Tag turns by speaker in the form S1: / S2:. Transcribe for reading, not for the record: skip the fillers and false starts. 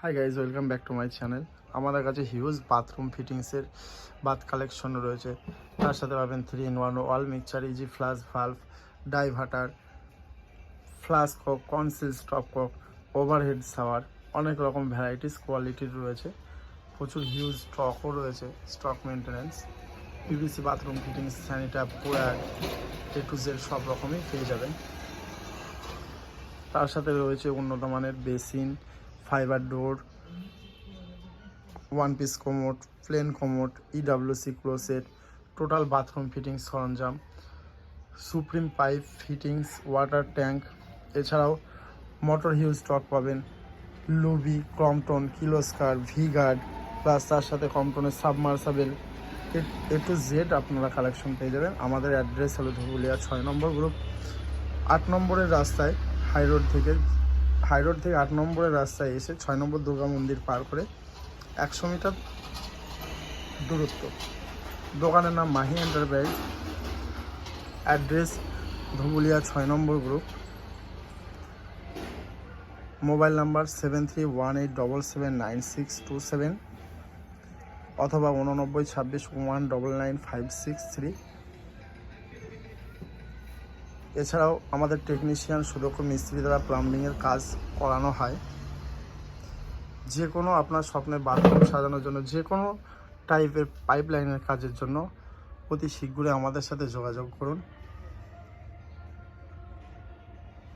S1: High guys, welcome back to my channel. আমাদের কাছে huge bathroom ফিটিংসের বাথ কালেকশন রয়েছে। তার সাথে পাবেন 3-in-1 wall mixture, easy flush valve, diverter, flush cock, concealed stop cock, overhead shower, অনেক রকম ভ্যারাইটিস কোয়ালিটির রয়েছে। প্রচুর হিউজ স্টকও রয়েছে, stock maintenance. PVC bathroom fittings, sanitary, ware, A to Z সব রকমই পেয়ে যাবেন। তার সাথে রয়েছে উন্নত মানের basin, fibre door, one piece commode, plain commode, EWC closet, total bathroom fittings সরঞ্জাম, supreme pipe fittings, water tank. এছাড়াও মোটর হিউজ স্টক পাবেন, লুবি, ক্রমটন, কিলোস্কার, ভিগার্ড, প্লাস তার সাথে ক্রমটনের সাবমার্সাবেল, এ টু জেড আপনারা কালেকশন পেয়ে যাবেন। আমাদের অ্যাড্রেস হলো ধুবুলিয়া 6 নম্বর গ্রুপ, 8 নম্বরের রাস্তায়, হাইরোড থেকে 8 নম্বরের রাস্তায় এসে 6 নম্বর দুর্গা মন্দির পার করে 100 মিটার দূরত্ব। দোকানের নাম মাহি এন্টারপ্রাইজ, অ্যাড্রেস ধুবুলিয়া 6 নম্বর গ্রুপ, মোবাইল নাম্বার 7318779627 অথবা 8926199563। এছাড়াও আমাদের টেকনিশিয়ান সুদক্ষ মিস্ত্রি দ্বারা প্লাম্বিংয়ের কাজ করানো হয়। যে কোনো আপনার স্বপ্নের বাথরুম সাজানোর জন্য, যে কোনো টাইপের পাইপ লাইনের কাজের জন্য অতি শীঘ্রই আমাদের সাথে যোগাযোগ করুন।